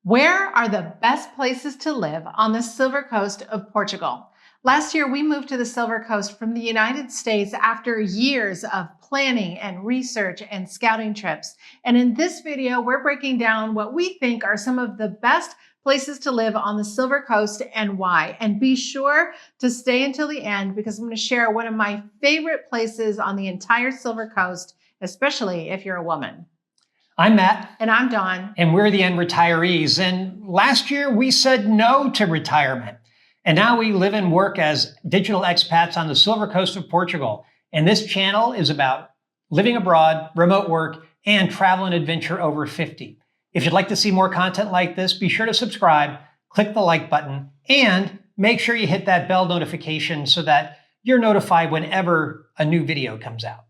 Where are the best places to live on the Silver Coast of Portugal? Last year, we moved to the Silver Coast from the United States after years of planning and research and scouting trips. And in this video, we're breaking down what we think are some of the best places to live on the Silver Coast and why. And be sure to stay until the end because I'm going to share one of my favorite places on the entire Silver Coast, especially if you're a woman. I'm Matt. And I'm Dawn. And we're the End Retirees. And last year we said no to retirement. And now we live and work as digital expats on the Silver Coast of Portugal. And this channel is about living abroad, remote work, and travel and adventure over 50. If you'd like to see more content like this, be sure to subscribe, click the like button, and make sure you hit that bell notification so that you're notified whenever a new video comes out.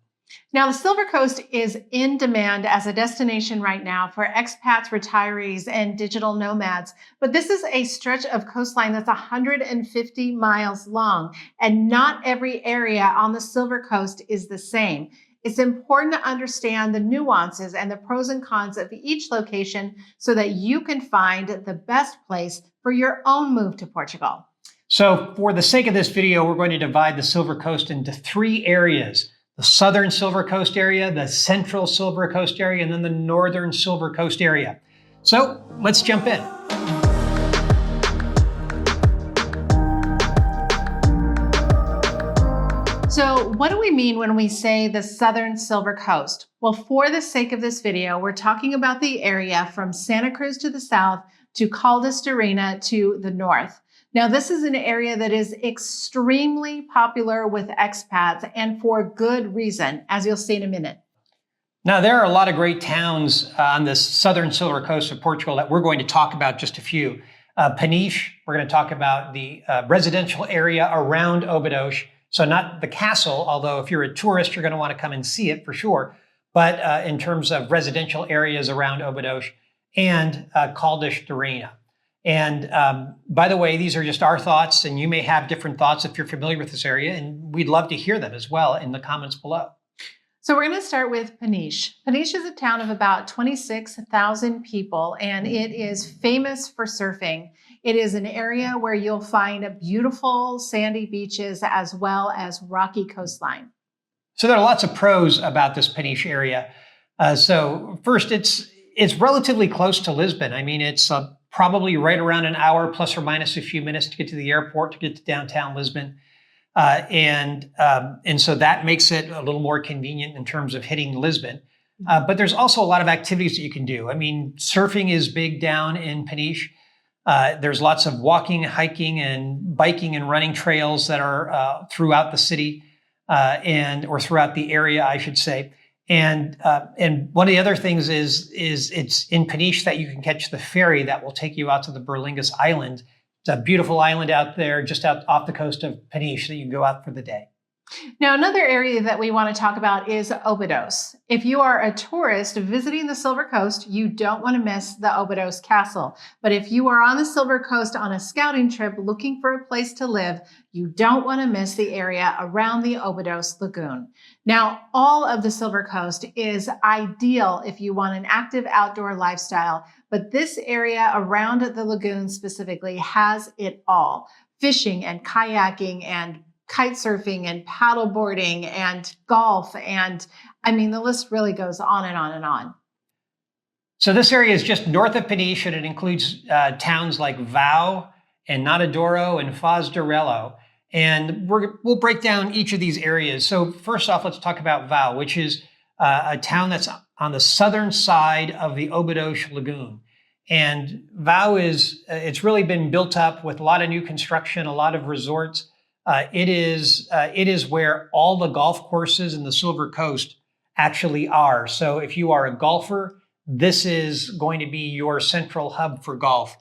Now, the Silver Coast is in demand as a destination right now for expats, retirees, and digital nomads. But this is a stretch of coastline that's 150 miles long, and not every area on the Silver Coast is the same. It's important to understand the nuances and the pros and cons of each location so that you can find the best place for your own move to Portugal. So for the sake of this video, we're going to divide the Silver Coast into three areas. The southern Silver Coast area, the central Silver Coast area, and then the northern Silver Coast area. So let's jump in. So what do we mean when we say the southern Silver Coast? Well, for the sake of this video, we're talking about the area from Santa Cruz to the south to Caldas da Rainha to the north. Now, this is an area that is extremely popular with expats and for good reason, as you'll see in a minute. Now, there are a lot of great towns on the southern Silver Coast of Portugal that we're going to talk about just a few. Peniche, we're going to talk about the residential area around Óbidos. So not the castle, although if you're a tourist, you're going to want to come and see it for sure. But in terms of residential areas around Óbidos and Caldas da Rainha. And by the way, these are just our thoughts, and you may have different thoughts if you're familiar with this area, and we'd love to hear them as well in the comments below. So we're going to start with Peniche. Peniche is a town of about 26,000 people, and it is famous for surfing. It is an area where you'll find beautiful sandy beaches as well as rocky coastline. So there are lots of pros about this Peniche area. So first, it's relatively close to Lisbon. I mean, it's probably right around an hour plus or minus a few minutes to get to the airport, to get to downtown Lisbon. And so that makes it a little more convenient in terms of hitting Lisbon. But there's also a lot of activities that you can do. I mean, surfing is big down in Peniche. There's lots of walking, hiking, and biking and running trails that are throughout the city or throughout the area, I should say. And one of the other things is it's in Peniche that you can catch the ferry that will take you out to the Berlingas Island. It's a beautiful island out there, just out off the coast of Peniche that you can go out for the day. Now, another area that we want to talk about is Óbidos. If you are a tourist visiting the Silver Coast, you don't want to miss the Óbidos Castle. But if you are on the Silver Coast on a scouting trip looking for a place to live, you don't want to miss the area around the Óbidos Lagoon. Now, all of the Silver Coast is ideal if you want an active outdoor lifestyle, but this area around the lagoon specifically has it all. Fishing and kayaking and kite surfing and paddle boarding and golf. And I mean, the list really goes on and on and on. So this area is just north of Peniche, and it includes towns like Vau and Nadadoro and Foz de Relo. And we'll break down each of these areas. So first off, let's talk about Vau, which is a town that's on the southern side of the Óbidos Lagoon. And Vau it's really been built up with a lot of new construction, a lot of resorts. It is where all the golf courses in the Silver Coast actually are. So if you are a golfer, this is going to be your central hub for golf.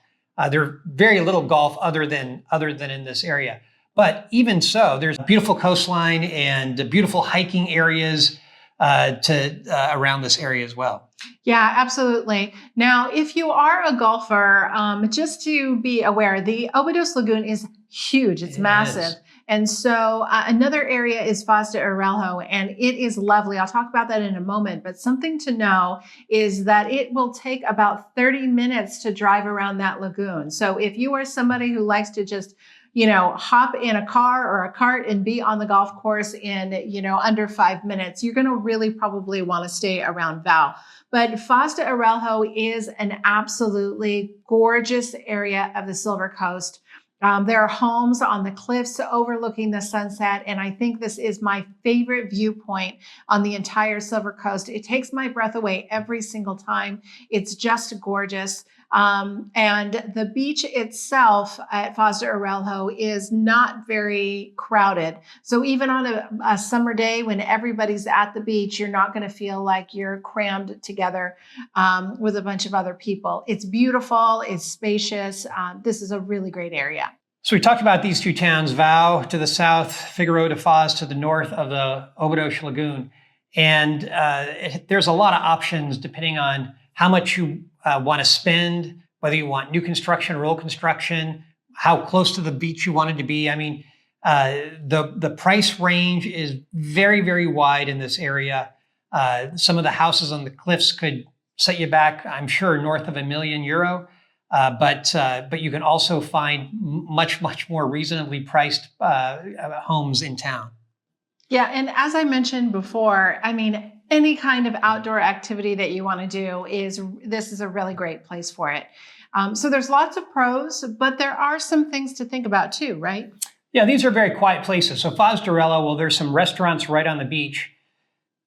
There's very little golf other than in this area. But even so, there's a beautiful coastline and beautiful hiking areas around this area as well. Yeah, absolutely. Now, if you are a golfer, just to be aware, the Óbidos Lagoon is huge. It's massive. And so another area is Foz de Arelho, and it is lovely. I'll talk about that in a moment. But something to know is that it will take about 30 minutes to drive around that lagoon. So if you are somebody who likes to just hop in a car or a cart and be on the golf course in, under 5 minutes, you're going to really probably want to stay around Val. But Foz de Arelho is an absolutely gorgeous area of the Silver Coast. There are homes on the cliffs overlooking the sunset, and I think this is my favorite viewpoint on the entire Silver Coast. It takes my breath away every single time. It's just gorgeous. And the beach itself at Foz de Arelho is not very crowded. So even on a summer day when everybody's at the beach, you're not going to feel like you're crammed together with a bunch of other people. It's beautiful. It's spacious. This is a really great area. So we talked about these two towns, Vau to the south, Figueroa de Foz to the north of the Obidos Lagoon. And there's a lot of options depending on how much you want to spend, whether you want new construction or old construction, how close to the beach you want it to be. I mean, the price range is very, very wide in this area. Some of the houses on the cliffs could set you back, I'm sure, north of €1 million. But you can also find much, much more reasonably priced homes in town. Yeah, and as I mentioned before, I mean, any kind of outdoor activity that you want to do this is a really great place for it. So there's lots of pros, but there are some things to think about too, right? Yeah, these are very quiet places. So Foz de Arelho, well, there's some restaurants right on the beach.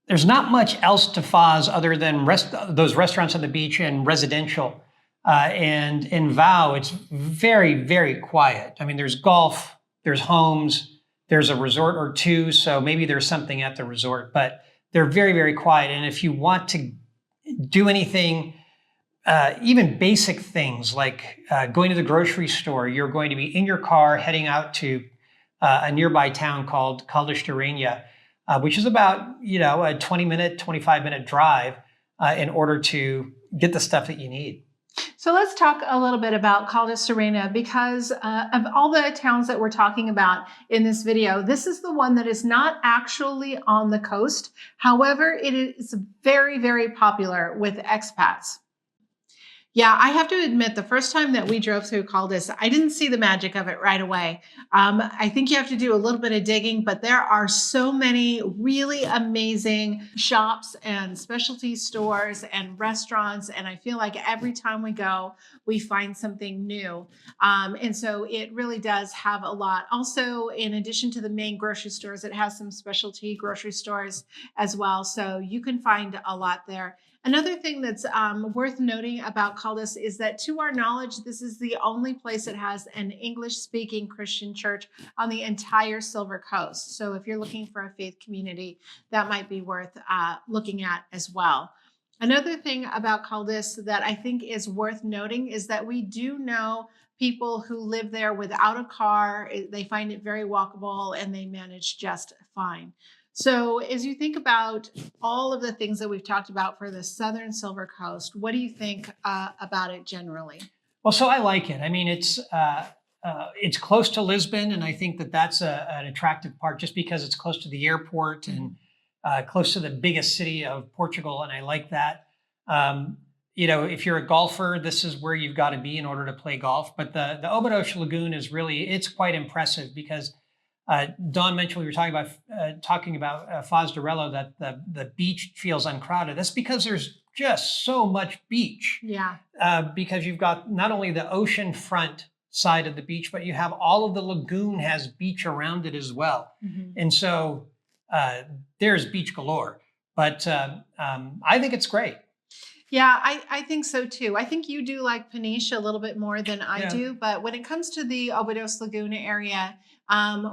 There's not much else to Foz other than those restaurants on the beach and residential. And in Vau, it's very, very quiet. I mean, there's golf, there's homes, there's a resort or two, so maybe there's something at the resort, but they're very, very quiet. And if you want to do anything, even basic things like going to the grocery store, you're going to be in your car heading out to a nearby town called Caldas da Rainha, which is about, a 20-minute, 25-minute drive in order to get the stuff that you need. So let's talk a little bit about Caldas da Rainha, because of all the towns that we're talking about in this video, this is the one that is not actually on the coast. However, it is very, very popular with expats. Yeah, I have to admit, the first time that we drove through Caldas, I didn't see the magic of it right away. I think you have to do a little bit of digging, but there are so many really amazing shops and specialty stores and restaurants. And I feel like every time we go, we find something new. And so it really does have a lot. Also, in addition to the main grocery stores, it has some specialty grocery stores as well. So you can find a lot there. Another thing that's worth noting about Caldas is that, to our knowledge, this is the only place that has an English-speaking Christian church on the entire Silver Coast. So if you're looking for a faith community, that might be worth looking at as well. Another thing about Caldas that I think is worth noting is that we do know people who live there without a car. They find it very walkable and they manage just fine. So as you think about all of the things that we've talked about for the Southern Silver Coast, what do you think about it generally? Well, so I like it. I mean, it's close to Lisbon, and I think that that's an attractive part just because it's close to the airport and close to the biggest city of Portugal, and I like that. If you're a golfer, this is where you've got to be in order to play golf. But the Obidos Lagoon it's quite impressive because Dawn mentioned we were talking about Foz de Arelho, that the beach feels uncrowded. That's because there's just so much beach. Yeah. Because you've got not only the ocean front side of the beach, but you have all of the lagoon has beach around it as well. Mm-hmm. And so there's beach galore. But I think it's great. Yeah, I think so too. I think you do like Peniche a little bit more than I do. But when it comes to the Obidos Lagoon area,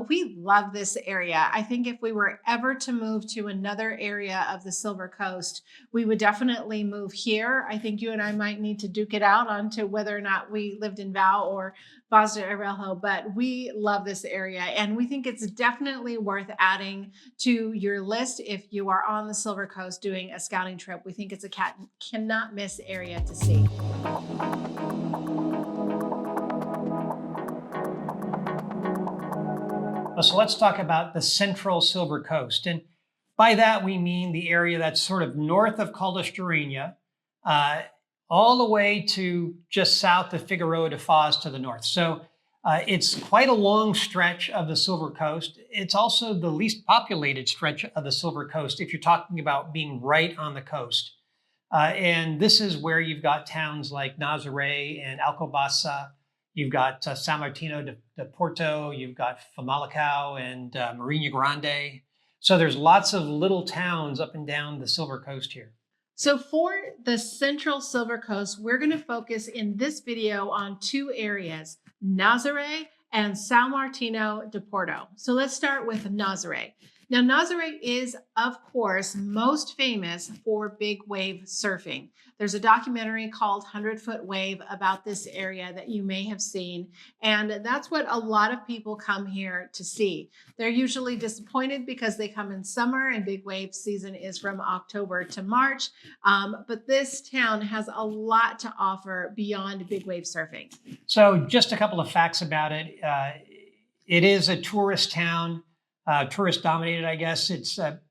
we love this area. I think if we were ever to move to another area of the Silver Coast, we would definitely move here. I think you and I might need to duke it out onto whether or not we lived in Vau or Foz de Arelho, but we love this area. And we think it's definitely worth adding to your list if you are on the Silver Coast doing a scouting trip. We think it's a cannot miss area to see. So let's talk about the central Silver Coast. And by that, we mean the area that's sort of north of Caldas da Rainha, uh, all the way to just south of Figueroa de Foz to the north. So it's quite a long stretch of the Silver Coast. It's also the least populated stretch of the Silver Coast if you're talking about being right on the coast. And this is where you've got towns like Nazare and Alcobaça. You've got Sao Martinho de Porto. You've got Famalicão and Marinha Grande. So there's lots of little towns up and down the Silver Coast here. So for the central Silver Coast, we're going to focus in this video on two areas, Nazare and Sao Martinho de Porto. So let's start with Nazare. Now, Nazare is, of course, most famous for big wave surfing. There's a documentary called 100-Foot Wave about this area that you may have seen, and that's what a lot of people come here to see. They're usually disappointed because they come in summer and big wave season is from October to March, but this town has a lot to offer beyond big wave surfing. So just a couple of facts about it. It is a tourist town. Tourist dominated, I guess.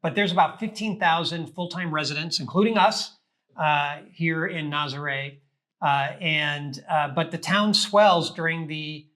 But there's about 15,000 full-time residents, including us, here in Nazare. But the town swells during the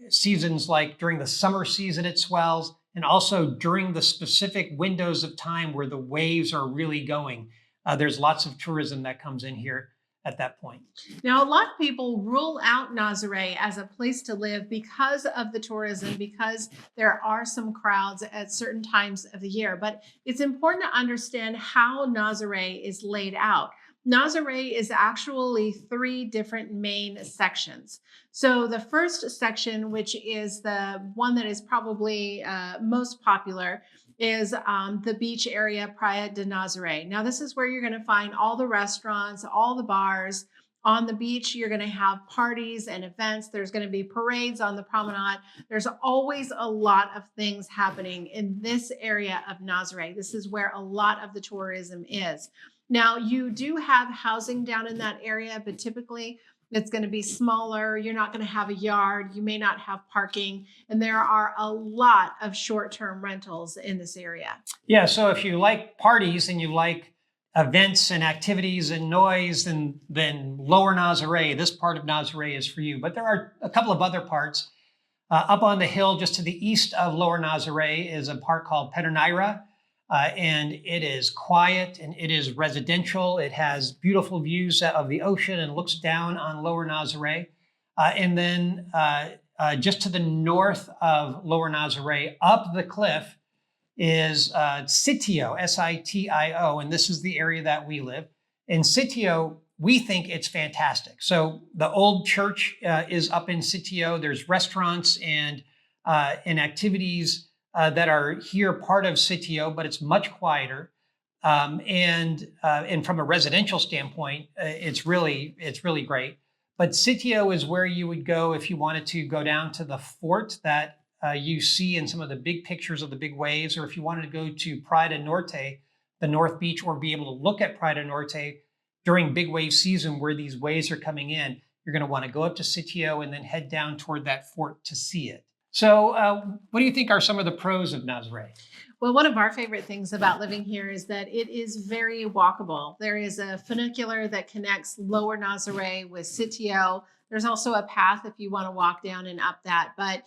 seasons, like during the summer season, it swells, and also during the specific windows of time where the waves are really going. There's lots of tourism that comes in here at that point. Now, a lot of people rule out Nazare as a place to live because of the tourism, because there are some crowds at certain times of the year. But it's important to understand how Nazare is laid out. Nazare is actually three different main sections. So the first section, which is the one that is probably most popular, is the beach area, Praia de Nazare. Now, this is where you're going to find all the restaurants, all the bars. On the beach, you're going to have parties and events. There's going to be parades on the promenade. There's always a lot of things happening in this area of Nazare. This is where a lot of the tourism is. Now, you do have housing down in that area, but typically it's going to be smaller. You're not going to have a yard. You may not have parking. And there are a lot of short-term rentals in this area. Yeah, so if you like parties and you like events and activities and noise, then Lower Nazare, this part of Nazare is for you. But there are a couple of other parts. Up on the hill just to the east of Lower Nazare is a park called Pederneiras. And it is quiet and it is residential. It has beautiful views of the ocean and looks down on Lower Nazare. And then just to the north of Lower Nazare, up the cliff, is Sitio, S-I-T-I-O, and this is the area that we live. In Sitio, we think it's fantastic. So the old church is up in Sitio. There's restaurants and activities that are here part of Sitio, but it's much quieter. And from a residential standpoint, it's really great. But Sitio is where you would go if you wanted to go down to the fort that you see in some of the big pictures of the big waves, or if you wanted to go to Praia do Norte, the North Beach, or be able to look at Praia do Norte during big wave season where these waves are coming in, you're going to want to go up to Sitio and then head down toward that fort to see it. So what do you think are some of the pros of Nazare? Well, one of our favorite things about living here is that it is very walkable. There is a funicular that connects Lower Nazare with Sitio. There's also a path if you want to walk down and up that. But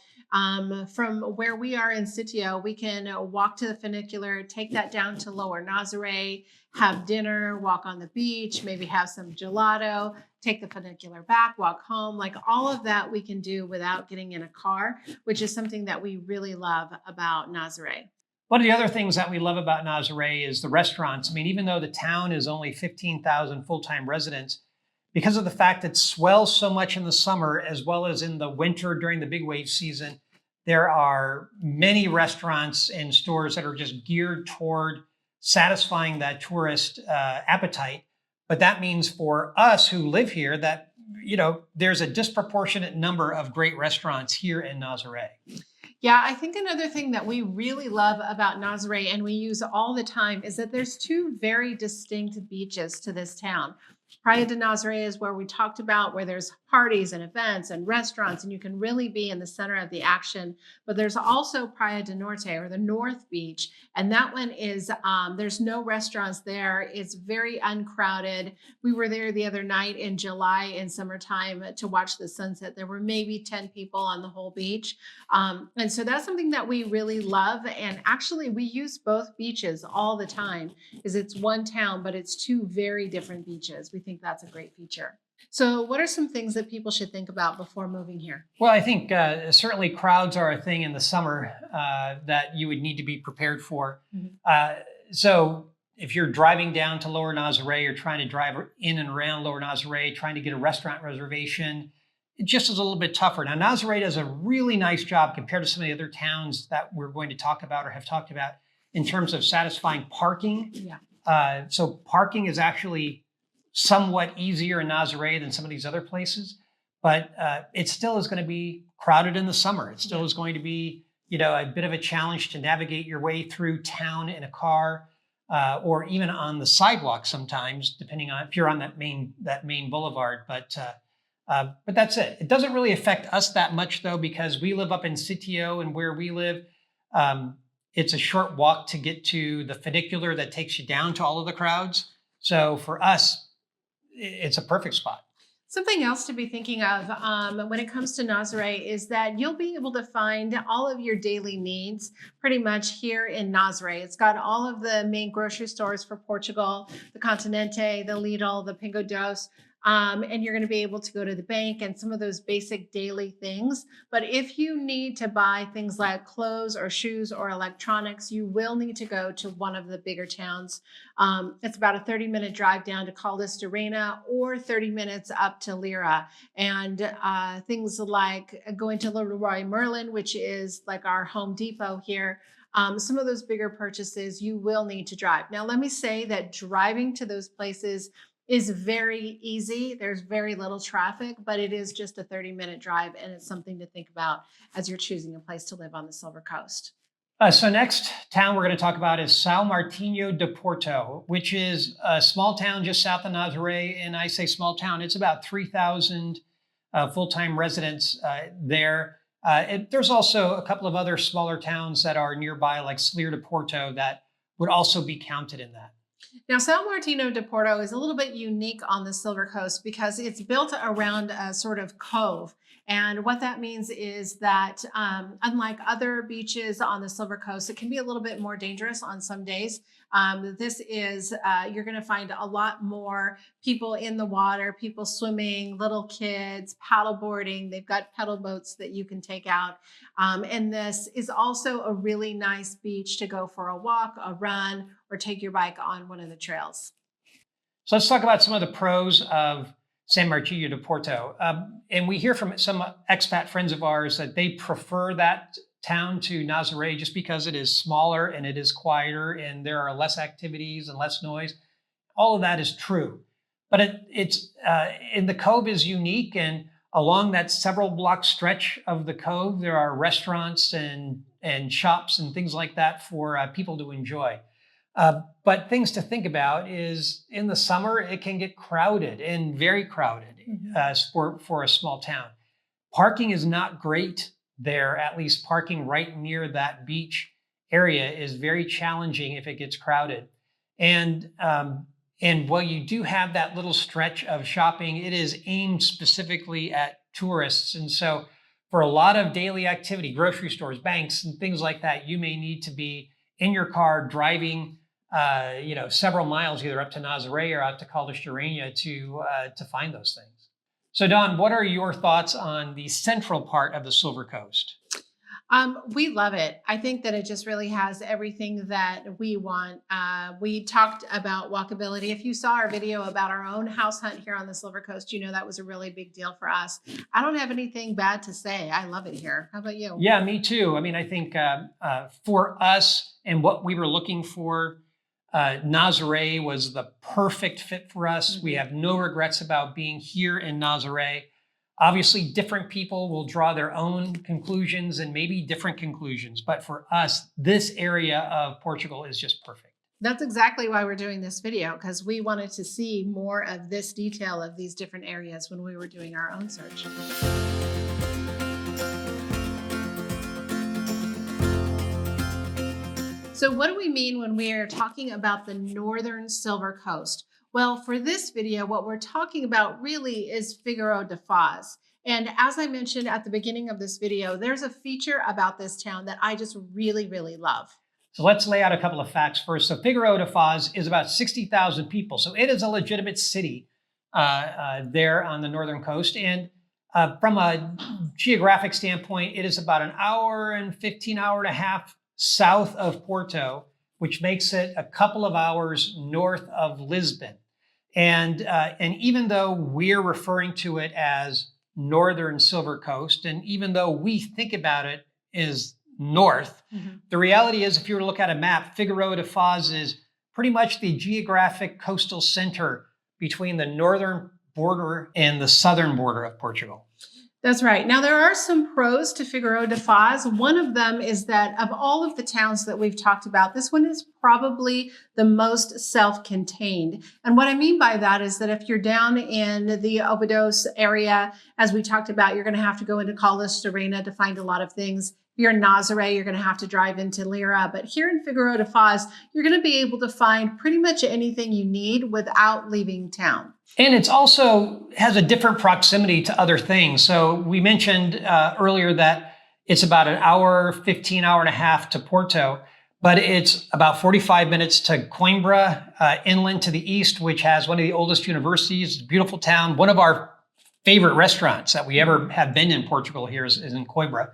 from where we are in Sitio, we can walk to the funicular, take that down to Lower Nazare, have dinner, walk on the beach, maybe have some gelato, take the funicular back, walk home. Like all of that we can do without getting in a car, which is something that we really love about Nazare. One of the other things that we love about Nazare is the restaurants. I mean, even though the town is only 15,000 full-time residents, because of the fact that it swells so much in the summer as well as in the winter during the big wave season, there are many restaurants and stores that are just geared toward satisfying that tourist appetite. But that means for us who live here that, there's a disproportionate number of great restaurants here in Nazare. Yeah, I think another thing that we really love about Nazare and we use all the time is that there's two very distinct beaches to this town. Praia de Nazare is where we talked about, where there's parties and events and restaurants, and you can really be in the center of the action. But there's also Praia do Norte, or the North Beach, and that one is there's no restaurants there. It's very uncrowded. We were there the other night in July in summertime to watch the sunset. There were maybe 10 people on the whole beach, and so that's something that we really love. And actually, we use both beaches all the time. Is it's one town, but it's two very different beaches. We think that's a great feature. So, what are some things that people should think about before moving here? Well, I think certainly crowds are a thing in the summer that you would need to be prepared for. So if you're driving down to Lower Nazare or trying to drive in and around Lower Nazare, trying to get a restaurant reservation, it just is a little bit tougher. Now, Nazare does a really nice job compared to some of the other towns that we're going to talk about or have talked about in terms of satisfying parking. Yeah. So parking is actually somewhat easier in Nazare than some of these other places, but it still is going to be crowded in the summer. It still is going to be, a bit of a challenge to navigate your way through town in a car, or even on the sidewalk sometimes, depending on if you're on that main boulevard. But that's it. It doesn't really affect us that much though, because we live up in Sitio, and where we live, it's a short walk to get to the funicular that takes you down to all of the crowds. So for us, it's a perfect spot. Something else to be thinking of when it comes to Nazare is that you'll be able to find all of your daily needs pretty much here in Nazare. It's got all of the main grocery stores for Portugal, the Continente, the Lidl, the Pingo Doce. And you're going to be able to go to the bank and some of those basic daily things. But if you need to buy things like clothes or shoes or electronics, you will need to go to one of the bigger towns. It's about a 30-minute drive down to Caldas da Rainha or 30 minutes up to Lira. And things like going to Leroy Merlin, which is like our Home Depot here. Some of those bigger purchases you will need to drive. Now, let me say that driving to those places is very easy. There's very little traffic, but it is just a 30-minute drive, and it's something to think about as you're choosing a place to live on the Silver Coast. So next town we're going to talk about is Sao Martinho de Porto, which is a small town just south of Nazare. And I say small town, it's about 3,000 full-time residents there. There's also a couple of other smaller towns that are nearby, like Silver de Porto, that would also be counted in that. Now, Sao Martinho de Porto is a little bit unique on the Silver Coast because it's built around a sort of cove. And what that means is that unlike other beaches on the Silver Coast, it can be a little bit more dangerous on some days. This is, you're going to find a lot more people in the water, people swimming, little kids, paddle boarding. They've got pedal boats that you can take out. And this is also a really nice beach to go for a walk, a run, or take your bike on one of the trails. So let's talk about some of the pros of San Martinho de Porto. And we hear from some expat friends of ours that they prefer that town to Nazare just because it is smaller and it is quieter and there are less activities and less noise. All of that is true. But it's the cove is unique, and along that several block stretch of the cove, there are restaurants and shops and things like that for people to enjoy. But things to think about is in the summer, it can get crowded and very crowded for a small town. Parking is not great there, at least parking right near that beach area is very challenging if it gets crowded. And while you do have that little stretch of shopping, it is aimed specifically at tourists. And so for a lot of daily activity, grocery stores, banks, and things like that, you may need to be in your car driving several miles either up to Nazare or out to Caldas da Rainha to find those things. So Dawn, what are your thoughts on the central part of the Silver Coast? We love it. I think that it just really has everything that we want. We talked about walkability. If you saw our video about our own house hunt here on the Silver Coast, you know that was a really big deal for us. I don't have anything bad to say. I love it here. How about you? Yeah, me too. I mean, I think for us and what we were looking for, Nazare was the perfect fit for us. Mm-hmm. We have no regrets about being here in Nazare. Obviously, different people will draw their own conclusions and maybe different conclusions. But for us, this area of Portugal is just perfect. That's exactly why we're doing this video, because we wanted to see more of this detail of these different areas when we were doing our own search. So what do we mean when we are talking about the northern Silver Coast? Well, for this video, what we're talking about really is Figueroa de Foz. And as I mentioned at the beginning of this video, there's a feature about this town that I just really, really love. So let's lay out a couple of facts first. So Figueroa de Foz is about 60,000 people. So it is a legitimate city there on the northern coast. And from a geographic standpoint, it is about an hour and 15, hour and a half south of Porto, which makes it a couple of hours north of Lisbon. And even though we're referring to it as Northern Silver Coast, and even though we think about it as north, the reality is, if you were to look at a map, Figueroa de Foz is pretty much the geographic coastal center between the northern border and the southern border of Portugal. That's right. Now, there are some pros to Figueroa de Foz. One of them is that of all of the towns that we've talked about, this one is probably the most self-contained. And what I mean by that is that if you're down in the Obidos area, as we talked about, you're going to have to go into Caldas da Rainha to find a lot of things. If you're in Nazare, you're going to have to drive into Lira. But here in Figueroa de Foz, you're going to be able to find pretty much anything you need without leaving town. And it's also has a different proximity to other things. So we mentioned earlier that it's about an hour, 15 hour and a half to Porto, but it's about 45 minutes to Coimbra, inland to the east, which has one of the oldest universities. It's a beautiful town. One of our favorite restaurants that we ever have been in Portugal here is in Coimbra.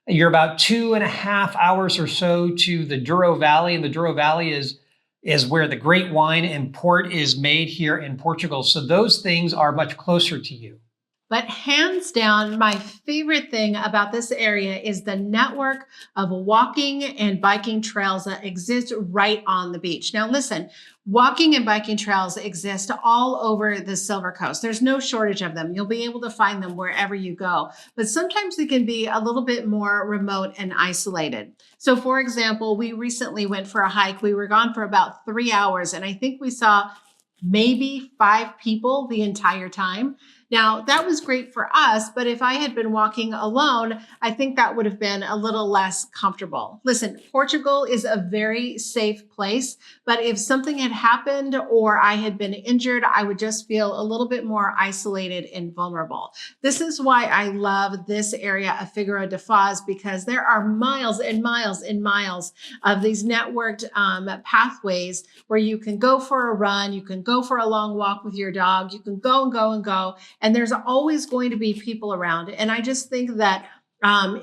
You're about 2.5 hours or so to the Douro Valley, and the Douro Valley is where the great wine and port is made here in Portugal. So those things are much closer to you. But hands down, my favorite thing about this area is the network of walking and biking trails that exist right on the beach. Now, listen, walking and biking trails exist all over the Silver Coast. There's no shortage of them. You'll be able to find them wherever you go. But sometimes they can be a little bit more remote and isolated. So, for example, we recently went for a hike. We were gone for about 3 hours, and I think we saw maybe 5 people the entire time. Now, that was great for us, but if I had been walking alone, I think that would have been a little less comfortable. Listen, Portugal is a very safe place, but if something had happened or I had been injured, I would just feel a little bit more isolated and vulnerable. This is why I love this area of Figueroa de Foz, because there are miles and miles and miles of these networked pathways where you can go for a run, you can go for a long walk with your dog, you can go and go and go. And there's always going to be people around. And I just think that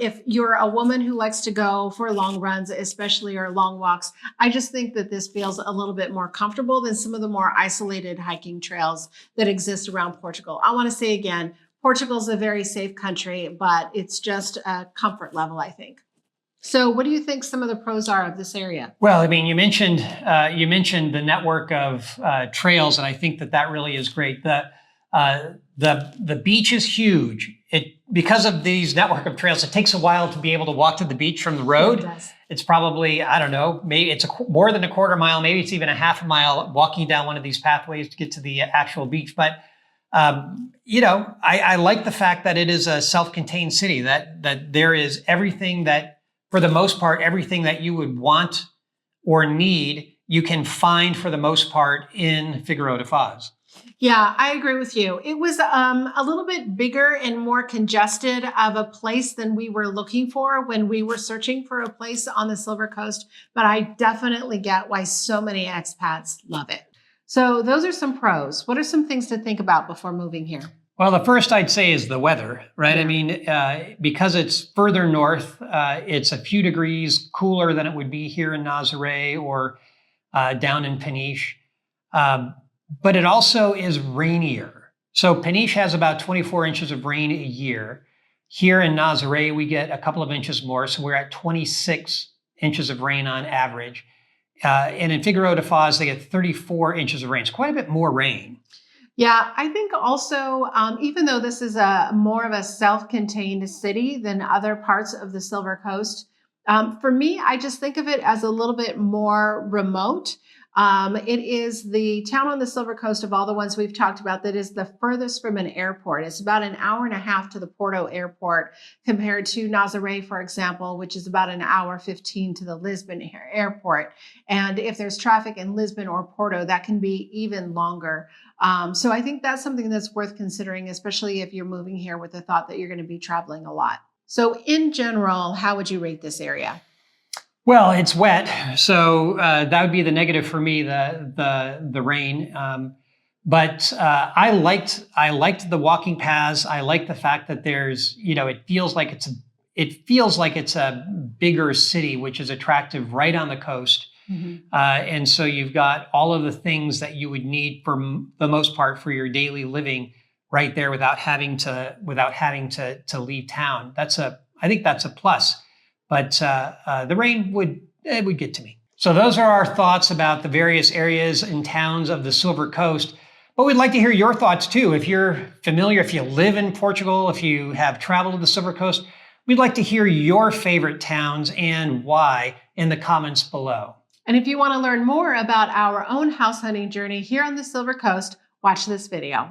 if you're a woman who likes to go for long runs, especially or long walks, I just think that this feels a little bit more comfortable than some of the more isolated hiking trails that exist around Portugal. I want to say again, Portugal's a very safe country, but it's just a comfort level, I think. So what do you think some of the pros are of this area? Well, I mean, you mentioned the network of trails, and I think that really is great. The beach is huge. Because of these network of trails, it takes a while to be able to walk to the beach from the road. It does. It's probably, I don't know, maybe it's more than a quarter mile, maybe it's even a half a mile walking down one of these pathways to get to the actual beach. But I like the fact that it is a self-contained city, that there is everything that, for the most part, everything that you would want or need, you can find for the most part in Figueroa de Foz. Yeah, I agree with you. It was a little bit bigger and more congested of a place than we were looking for when we were searching for a place on the Silver Coast, but I definitely get why so many expats love it. So those are some pros. What are some things to think about before moving here? Well, the first I'd say is the weather, right? Yeah. I mean, because it's further north, it's a few degrees cooler than it would be here in Nazare or down in Peniche. But it also is rainier. So Peniche has about 24 inches of rain a year. Here in Nazare, we get a couple of inches more. So we're at 26 inches of rain on average. And in Figueroa de Foz, they get 34 inches of rain. It's quite a bit more rain. Yeah, I think also, even though this is more of a self-contained city than other parts of the Silver Coast, for me, I just think of it as a little bit more remote. It is the town on the Silver Coast of all the ones we've talked about that is the furthest from an airport. It's about an hour and a half to the Porto airport compared to Nazare, for example, which is about an hour 15 to the Lisbon airport. And if there's traffic in Lisbon or Porto, that can be even longer. So I think that's something that's worth considering, especially if you're moving here with the thought that you're going to be traveling a lot. So in general, how would you rate this area? Well, it's wet, so that would be the negative for me, the rain. But I liked the walking paths. I like the fact that there's, it feels like it's a bigger city, which is attractive right on the coast. Mm-hmm. And so you've got all of the things that you would need for the most part for your daily living right there without having to leave town. I think that's a plus. But the rain would get to me. So those are our thoughts about the various areas and towns of the Silver Coast. But we'd like to hear your thoughts too. If you're familiar, if you live in Portugal, if you have traveled to the Silver Coast, we'd like to hear your favorite towns and why in the comments below. And if you want to learn more about our own house hunting journey here on the Silver Coast, watch this video.